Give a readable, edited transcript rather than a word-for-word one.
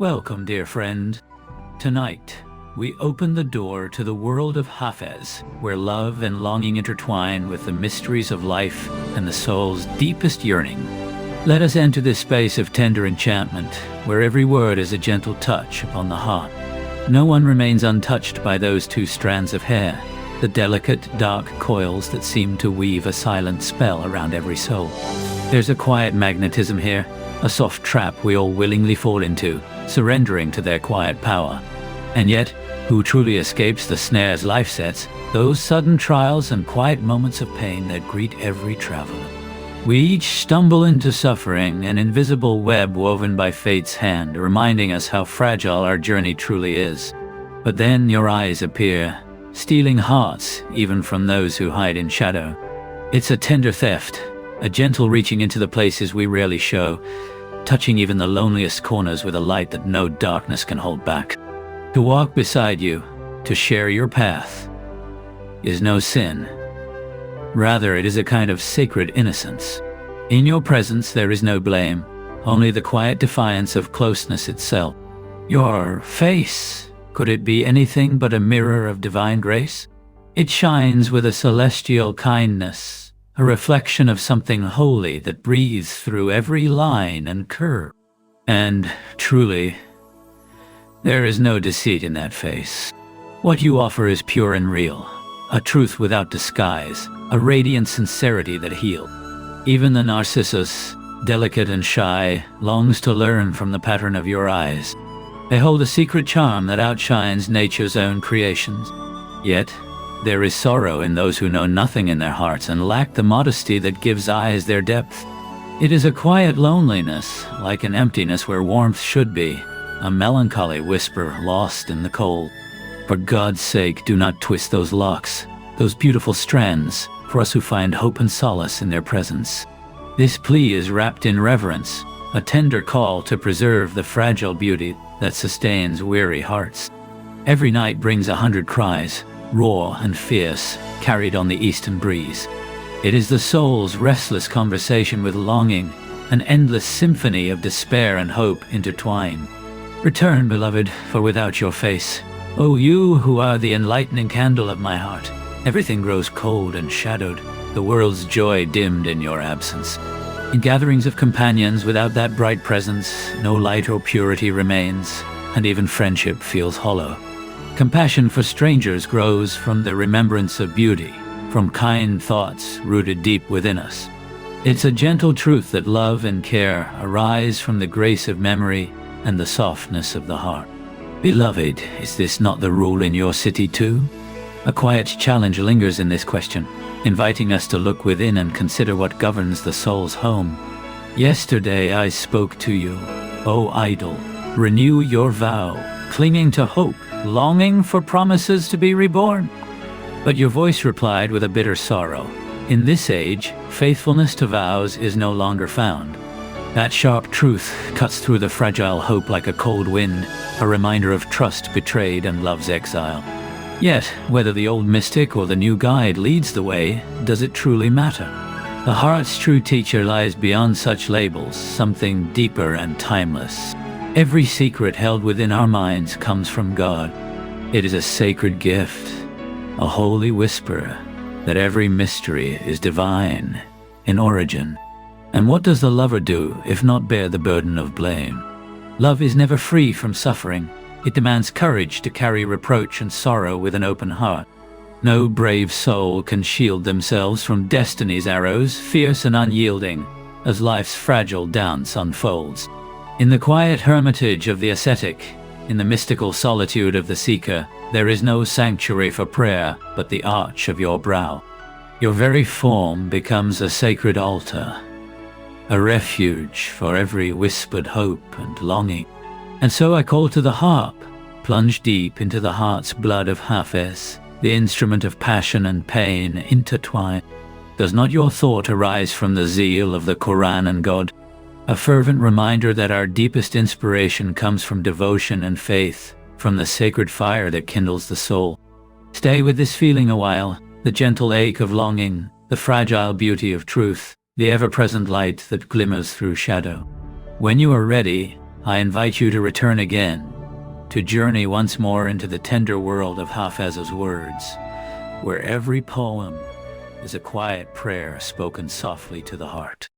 Welcome, dear friend. Tonight, we open the door to the world of Hafez, where love and longing intertwine with the mysteries of life and the soul's deepest yearning. Let us enter this space of tender enchantment, where every word is a gentle touch upon the heart. No one remains untouched by those two strands of hair, the delicate, dark coils that seem to weave a silent spell around every soul. There's a quiet magnetism here, a soft trap we all willingly fall into, surrendering to their quiet power. And yet, who truly escapes the snares life sets, those sudden trials and quiet moments of pain that greet every traveler? We each stumble into suffering, an invisible web woven by fate's hand, reminding us how fragile our journey truly is. But then your eyes appear, stealing hearts even from those who hide in shadow. It's a tender theft, a gentle reaching into the places we rarely show, touching even the loneliest corners with a light that no darkness can hold back. To walk beside you, to share your path, is no sin. Rather, it is a kind of sacred innocence. In your presence there is no blame, only the quiet defiance of closeness itself. Your face, could it be anything but a mirror of divine grace? It shines with a celestial kindness, a reflection of something holy that breathes through every line and curve. And truly, there is no deceit in that face. What you offer is pure and real, a truth without disguise, a radiant sincerity that heals. Even the Narcissus, delicate and shy, longs to learn from the pattern of your eyes. They hold a secret charm that outshines nature's own creations. Yet, there is sorrow in those who know nothing in their hearts and lack the modesty that gives eyes their depth. It is a quiet loneliness, like an emptiness where warmth should be, a melancholy whisper lost in the cold. For God's sake, do not twist those locks, those beautiful strands, for us who find hope and solace in their presence. This plea is wrapped in reverence, a tender call to preserve the fragile beauty that sustains weary hearts. Every night brings 100 cries, raw and fierce, carried on the eastern breeze. It is the soul's restless conversation with longing, an endless symphony of despair and hope intertwined. Return, beloved, for without your face, O you who are the enlightening candle of my heart, everything grows cold and shadowed, the world's joy dimmed in your absence. In gatherings of companions without that bright presence, no light or purity remains, and even friendship feels hollow. Compassion for strangers grows from the remembrance of beauty, from kind thoughts rooted deep within us. It's a gentle truth that love and care arise from the grace of memory and the softness of the heart. Beloved, is this not the rule in your city too? A quiet challenge lingers in this question, inviting us to look within and consider what governs the soul's home. Yesterday I spoke to you, O idol, renew your vow, clinging to hope, longing for promises to be reborn. But your voice replied with a bitter sorrow. In this age, faithfulness to vows is no longer found. That sharp truth cuts through the fragile hope like a cold wind, a reminder of trust betrayed and love's exile. Yet, whether the old mystic or the new guide leads the way, does it truly matter? The heart's true teacher lies beyond such labels, something deeper and timeless. Every secret held within our minds comes from God. It is a sacred gift, a holy whisper that every mystery is divine in origin. And what does the lover do if not bear the burden of blame? Love is never free from suffering. It demands courage to carry reproach and sorrow with an open heart. No brave soul can shield themselves from destiny's arrows, fierce and unyielding, as life's fragile dance unfolds. In the quiet hermitage of the ascetic, in the mystical solitude of the seeker, there is no sanctuary for prayer but the arch of your brow. Your very form becomes a sacred altar, a refuge for every whispered hope and longing. And so I call to the harp, plunge deep into the heart's blood of Hafiz, the instrument of passion and pain intertwine. Does not your thought arise from the zeal of the Quran and God? A fervent reminder that our deepest inspiration comes from devotion and faith, from the sacred fire that kindles the soul. Stay with this feeling a while, the gentle ache of longing, the fragile beauty of truth, the ever-present light that glimmers through shadow. When you are ready, I invite you to return again, to journey once more into the tender world of Hafez's words, where every poem is a quiet prayer spoken softly to the heart.